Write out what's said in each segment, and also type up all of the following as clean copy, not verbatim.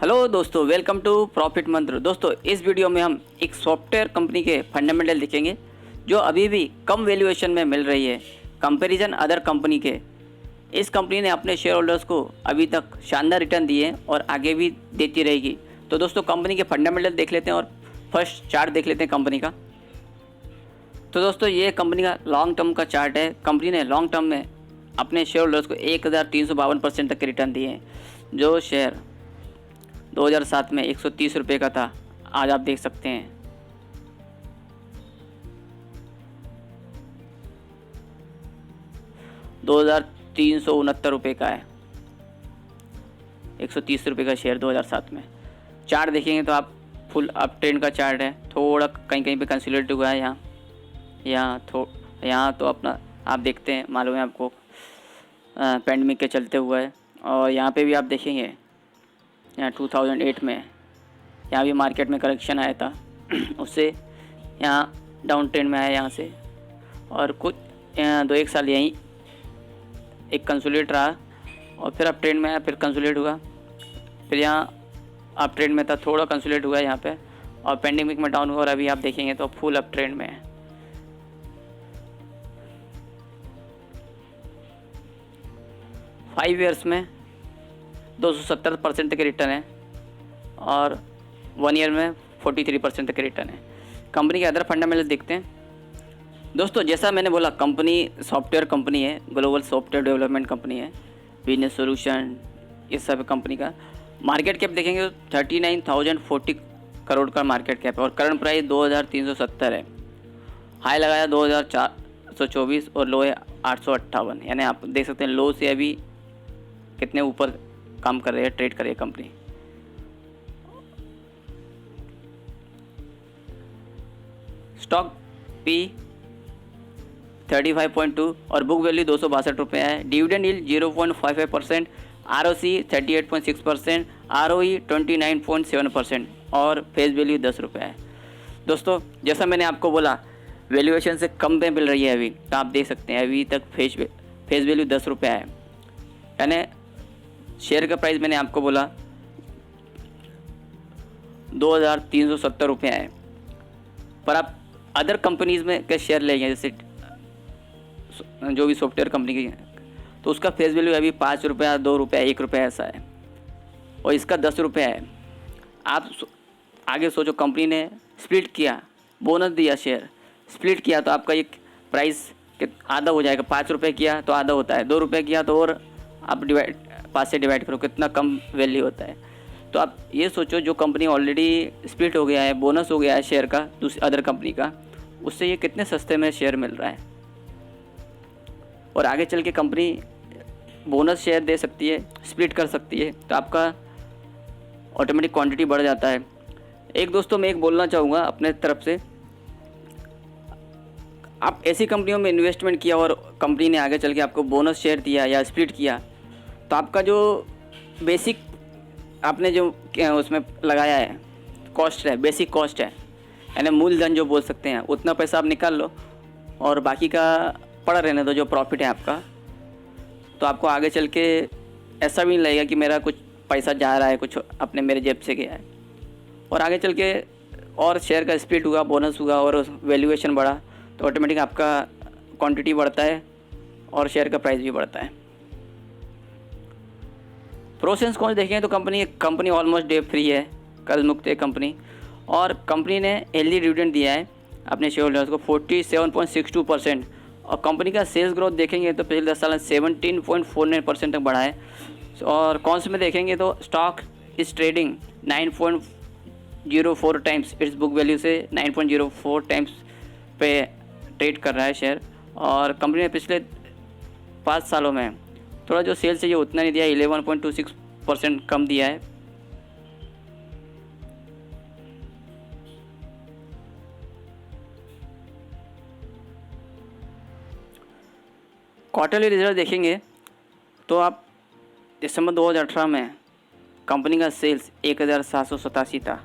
Hello दोस्तों, welcome to profit मंत्र। दोस्तों, इस वीडियो में हम एक सॉफ्टवेयर कंपनी के फंडामेंटल देखेंगे जो अभी भी कम वैल्यूएशन में मिल रही है कंपैरिजन अदर कंपनी के। इस कंपनी ने अपने शेयर होल्डर्स को अभी तक शानदार रिटर्न दिए हैं और आगे भी देती रहेगी। तो दोस्तों, कंपनी के फंडामेंटल देख लेते हैं और फर्स्ट चार्ट देख लेते हैं कंपनी का। तो दोस्तों, ये कंपनी का लॉन्ग टर्म का चार्ट है। कंपनी ने लॉन्ग टर्म में अपने शेयर होल्डर्स को 1352% तक के रिटर्न दिए हैं। जो शेयर 2007 में 130 रुपये का था, आज आप देख सकते हैं 2369 रुपये का है। 130 रुपये का शेयर 2007 में। चार्ट देखेंगे तो आप फुल अप ट्रेंड का चार्ट है। थोड़ा कहीं कहीं पे कंसोलिडेट हुआ है, यहाँ तो अपना आप देखते हैं, मालूम है आपको पैंडेमिक के चलते हुआ है। और यहाँ पे भी आप देखेंगे यहाँ 2008 में यहाँ भी मार्केट में करेक्शन आया था उससे यहाँ डाउन ट्रेंड में आया यहाँ से, और कुछ 2-1 साल यहीं एक कंसोलिडेट रहा और फिर अप ट्रेंड में आया, फिर कंसोलिडेट हुआ, फिर यहाँ अप ट्रेंड में था, थोड़ा कंसोलिडेट हुआ यहाँ पे और पैंडेमिक में डाउन हुआ और अभी आप देखेंगे तो फुल अप ट्रेंड में है। फाइव ईयर्स में 270% तक रिटर्न है और 1 ईयर में 43% तक रिटर्न है। कंपनी के अदर फंडामेंटल देखते हैं। दोस्तों, जैसा मैंने बोला, कंपनी सॉफ्टवेयर कंपनी है, ग्लोबल सॉफ्टवेयर डेवलपमेंट कंपनी है, बिजनेस सॉल्यूशन इस सब कंपनी का। मार्केट कैप देखेंगे तो 39,040 करोड़ का मार्केट कैप है और करंट प्राइस 2370 है। हाई लगाया 2424 और लो है 858, यानी आप देख सकते हैं लो से अभी कितने ऊपर काम कर रही है, ट्रेड कर रही है कंपनी। स्टॉक पी 35.2 और बुक वैल्यू 262 रुपये है। डिविडेंड यील्ड 0.55%, ROC 38.6%, ROE 29.7% और फेस वैल्यू 10 रुपये है। दोस्तों, जैसा मैंने आपको बोला, वैल्यूएशन से कम पे मिल रही है अभी, तो आप देख सकते हैं अभी तक फेस वैल्यू 10 रुपये है। यानी शेयर का प्राइस मैंने आपको बोला 2370 रुपये है। पर आप अदर कंपनीज़ में के शेयर लेंगे, जैसे जो भी सॉफ्टवेयर कंपनी की, तो उसका फेस वैल्यू अभी 5 रुपया, 2 रुपया, 1 रुपया ऐसा है और इसका 10 रुपया है। आप आगे सोचो, कंपनी ने स्प्लिट किया, बोनस दिया, शेयर स्प्लिट किया तो आपका ये प्राइस आधा हो जाएगा। 5 रुपये किया तो आधा होता है, 2 रुपये किया तो और आप 5 से डिवाइड करो, कितना कम वैल्यू होता है। तो आप ये सोचो, जो कंपनी ऑलरेडी स्प्लिट हो गया है, बोनस हो गया है शेयर का दूसरी अदर कंपनी का, उससे ये कितने सस्ते में शेयर मिल रहा है। और आगे चल के कंपनी बोनस शेयर दे सकती है, स्प्लिट कर सकती है, तो आपका ऑटोमेटिक क्वांटिटी बढ़ जाता है। एक दोस्तों, मैं एक बोलना चाहूँगा अपने तरफ से, आप ऐसी कंपनियों में इन्वेस्टमेंट किया और कंपनी ने आगे चल के आपको बोनस शेयर दिया या स्प्लिट किया, तो आपका जो बेसिक आपने जो उसमें लगाया है कॉस्ट है, बेसिक कॉस्ट है, यानी मूलधन जो बोल सकते हैं, उतना पैसा आप निकाल लो और बाकी का पड़ा रहने दो, जो प्रॉफिट है आपका। तो आपको आगे चल के ऐसा भी नहीं लगेगा कि मेरा कुछ पैसा जा रहा है, कुछ अपने मेरे जेब से गया है। और आगे चल के और शेयर का स्प्लिट हुआ, बोनस हुआ और वैल्यूएशन बढ़ा, तो ऑटोमेटिक आपका क्वांटिटी बढ़ता है और शेयर का प्राइस भी बढ़ता है। प्रोसेस कौन देखें तो कंपनी ऑलमोस्ट डे फ्री है, कर्ज मुक्त है कंपनी, और कंपनी ने हेल्दी डिविडेंड दिया है अपने शेयर होल्डर्स को 47.62%। और कंपनी का सेल्स ग्रोथ देखेंगे तो पिछले 10 साल में 17.49% तक बढ़ा है। और कौन से में देखेंगे तो स्टॉक इस trading 9.04 times it's book value से 9.04 टाइम्स पे ट्रेड कर रहा है शेयर। और कंपनी ने पिछले 5 सालों में थोड़ा जो सेल्स चाहिए उतना नहीं दिया, 11.26% कम दिया है। क्वार्टरली रिजल्ट देखेंगे तो आप दिसंबर 2018 में कंपनी का सेल्स 1787 था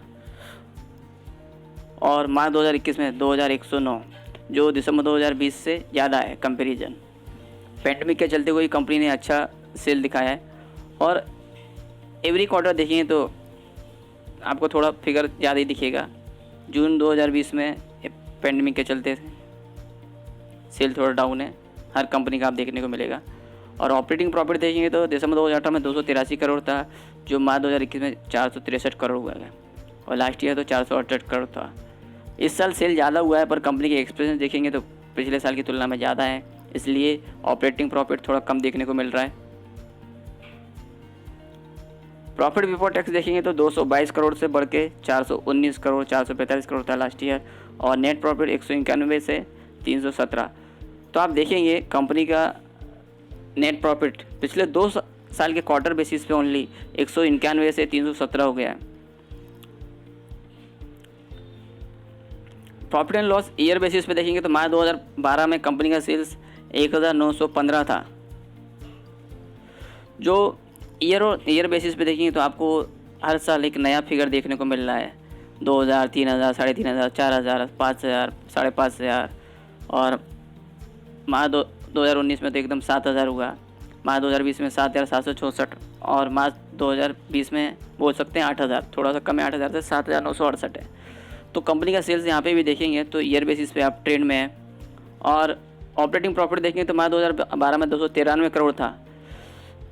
और मार्च 2021 में 2109, जो दिसंबर 2020 से ज़्यादा है कंपैरिजन। पैंडेमिक के चलते हुए कंपनी ने अच्छा सेल दिखाया है और एवरी क्वार्टर देखेंगे तो आपको थोड़ा फिगर ज़्यादा ही दिखेगा। जून 2020 में पेंडेमिक के चलते सेल थोड़ा डाउन है, हर कंपनी का आप देखने को मिलेगा। और ऑपरेटिंग प्रॉफिट देखेंगे तो दिसंबर 2018 में 283 करोड़ था, जो मार्च 2021 में 463 करोड़ हुआ है, और लास्ट ईयर तो 468 करोड़ था। इस साल सेल ज़्यादा हुआ है, पर कंपनी के एक्सपेंस देखेंगे तो पिछले साल की तुलना में ज़्यादा है, इसलिए ऑपरेटिंग प्रॉफिट थोड़ा कम देखने को मिल रहा है। प्रॉफिट बिफोर टैक्स देखेंगे तो 222 करोड़ से बढ़ के 419 करोड़ 445 करोड़ था लास्ट ईयर, और नेट प्रॉफिट 191 से 317। तो आप देखेंगे कंपनी का नेट प्रॉफिट पिछले 2 साल के क्वार्टर बेसिस पे ओनली 191 से 317 हो गया है। Profit and loss year basis पे देखेंगे तो मार्च 2012 में कंपनी का सेल्स 1915 था। जो ईयर बेसिस पे देखेंगे तो आपको हर साल एक नया फिगर देखने को मिल रहा है। 2000, 3000, 3500, 4000, 5000, 5500, और मार्च 2019 में तो एकदम 7000 हुआ। मार्च 2020 में 7764, और मार्च 2020 में बोल सकते हैं 8000, थोड़ा सा कम है 8000 से 7968 है। तो कंपनी का सेल्स यहाँ पे भी देखेंगे तो ईयर बेसिस पे आप ट्रेंड में है। और ऑपरेटिंग प्रॉफिट देखेंगे तो मार्च 2012 में 293 करोड़ था,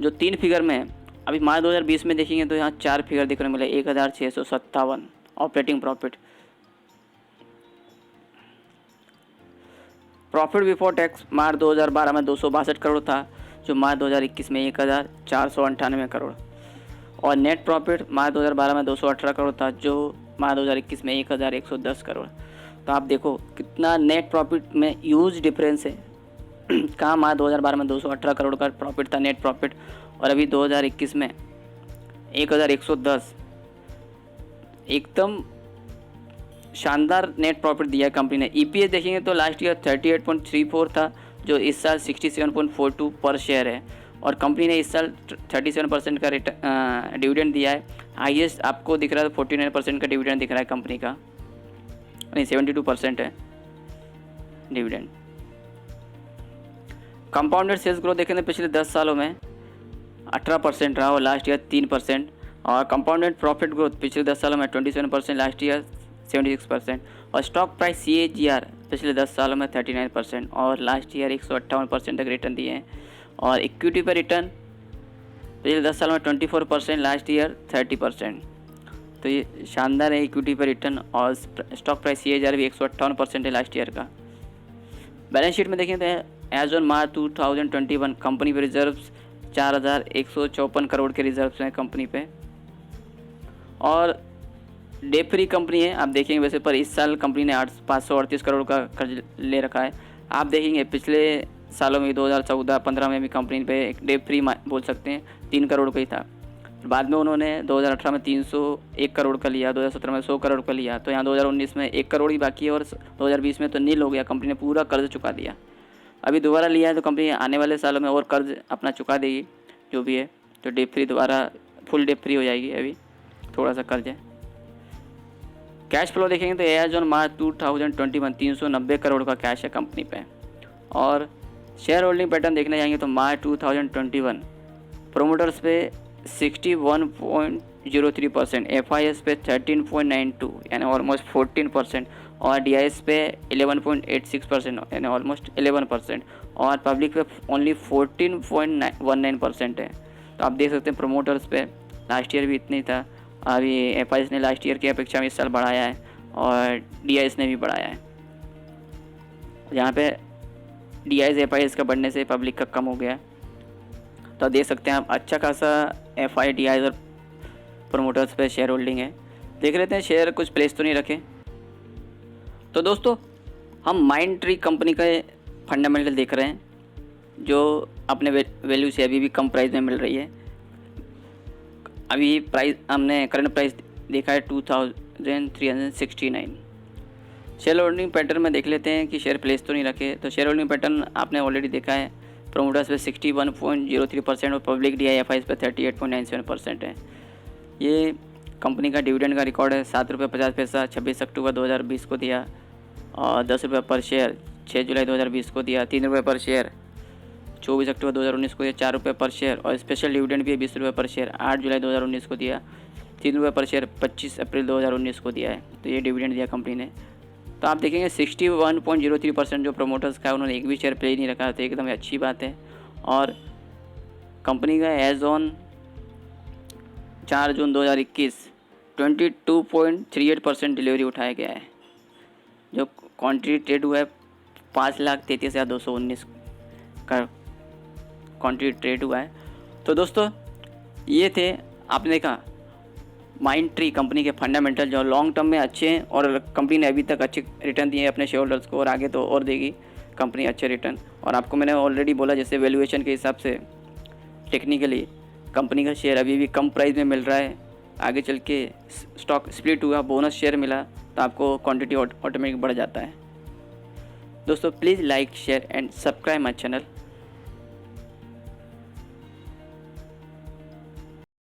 जो 3 फिगर में है। अभी मार्च 2020 में देखेंगे तो यहाँ 4 फिगर देखने मिले, 1657 operating profit. Profit before tax March 2012 में 262 करोड़ था, जो मार्च 2021 में 1498 करोड़, और नेट प्रॉफिट मार्च 2012 में 218 करोड़ था, जो मार्च 2021 में 1110 करोड़। तो आप देखो कितना नेट प्रॉफिट में ह्यूज डिफरेंस है। कहाँ मार्च 2012 में 218 करोड़ का प्रॉफिट था नेट प्रॉफिट, और अभी 2021 में 1110। एकदम शानदार नेट प्रॉफिट दिया है कंपनी ने। ईपीएस देखेंगे तो लास्ट ईयर 38.34 था, जो इस साल 67.42 पर शेयर है, और कंपनी ने इस साल 37% का डिविडेंड दिया है। हाईएस्ट आपको दिख रहा है 49% का डिविडेंड दिख रहा है कंपनी का, नहीं 72% है डिविडेंड। कंपाउंडेड सेल्स ग्रोथ देखें तो पिछले 10 सालों में 18% रहा, और लास्ट ईयर 3%। और कंपाउंडेड प्रॉफिट ग्रोथ पिछले 10 सालों में 27%, लास्ट ईयर 76%। और स्टॉक प्राइस CAGR पिछले 10 सालों में 39%, और लास्ट ईयर 158% तक रिटर्न दिए हैं। और इक्विटी पर रिटर्न पिछले 10 सालों में 24%, लास्ट ईयर 30%। तो ये शानदार है इक्विटी पर रिटर्न, और स्टॉक प्राइस CAGR भी 158% है लास्ट ईयर का। बैलेंस शीट में देखें तो एज ऑन मार्च 2021 कंपनी पे रिजर्व्स 4154 करोड़ के रिजर्व्स हैं कंपनी पे, और डेट फ्री कंपनी है। आप देखेंगे वैसे पर इस साल कंपनी ने 538 करोड़ का कर्ज ले रखा है। आप देखेंगे पिछले सालों में 2014-15 में भी कंपनी पे एक डेट फ्री बोल सकते हैं 3 करोड़ का ही था। बाद में उन्होंने 2018 में 301 करोड़ का लिया, 2017 में 100 करोड़ का लिया, तो यहाँ 2019 में 1 करोड़ ही बाकी है, और 2020 में तो नील हो गया, कंपनी ने पूरा कर्ज चुका दिया। अभी दोबारा लिया है तो कंपनी आने वाले सालों में और कर्ज अपना चुका देगी जो भी है, तो डेट फ्री दोबारा फुल डेट फ्री हो जाएगी। अभी थोड़ा सा कर्ज है। कैश फ्लो देखेंगे तो एज ऑन मार्च 2021 390 करोड़ का कैश है कंपनी पे। और शेयर होल्डिंग पैटर्न देखने जाएंगे तो मार्च 2021 प्रोमोटर्स पे 61.03%, FIS पे 13.92 यानी ऑलमोस्ट 14%, और DIS पे 11.86% यानी ऑलमोस्ट 11%, और पब्लिक पे ओनली 14.19% है। तो आप देख सकते हैं प्रोमोटर्स पे लास्ट ईयर भी इतनी था, अभी FIS ने लास्ट ईयर की अपेक्षा में इस साल बढ़ाया है, और DIS ने भी बढ़ाया है। यहाँ पे DIS FIS का बढ़ने से पब्लिक का कम हो गया, तो देख सकते हैं आप अच्छा खासा FI DIS और प्रोमोटर्स पे शेयर होल्डिंग है। देख लेते हैं शेयर कुछ प्लेस तो नहीं रखे। तो दोस्तों हम माइंड ट्री कंपनी का फंडामेंटल देख रहे हैं, जो अपने वैल्यू से अभी भी कम प्राइस में मिल रही है। अभी प्राइस हमने करंट प्राइस देखा है 2369। शेयर होल्डिंग पैटर्न में देख लेते हैं कि शेयर प्लेस तो नहीं रखे। तो शेयर होल्डिंग पैटर्न आपने ऑलरेडी देखा है, प्रोमोटर्स पे 61.03% और पब्लिक DIFIs पे 38.97% है। ये कंपनी का डिविडेंड का रिकॉर्ड है, 7 रुपये 50 पैसा 26 अक्टूबर 2020 को दिया, और 10 रुपये पर शेयर 6 जुलाई 2020 को दिया, 3 रुपये पर शेयर 24 अक्टूबर 2019 को दिया, 4 रुपये पर शेयर, और स्पेशल डिविडेंड भी 20 रुपये पर शेयर 8 जुलाई 2019 को दिया। ₹3 पर शेयर 25 अप्रैल 2019 को दिया है। तो ये डिविडेंड दिया कंपनी ने। तो आप देखेंगे 61.03% जो प्रमोटर्स का है उन्होंने एक भी शेयर पे नहीं रखा, तो एकदम अच्छी बात है। और कंपनी का एज ऑन 4 जून 2021 22.38% डिलीवरी उठाया गया है। जो क्वांटिटी ट्रेड हुआ है 5,33,219 का क्वांटिटी ट्रेड हुआ है। तो दोस्तों ये थे, आपने देखा माइंडट्री कंपनी के फंडामेंटल जो लॉन्ग टर्म में अच्छे हैं और कंपनी ने अभी तक अच्छे रिटर्न दिए हैं अपने शेयर होल्डर्स को, और आगे तो और देगी कंपनी अच्छे रिटर्न। और आपको मैंने ऑलरेडी बोला जैसे वैल्यूएशन के हिसाब से टेक्निकली कंपनी का शेयर अभी भी कम प्राइस में मिल रहा है। आगे चल के स्टॉक स्प्लिट हुआ, बोनस शेयर मिला, तो आपको क्वांटिटी ऑटोमेटिक बढ़ जाता है। दोस्तों please like share and subscribe my channel.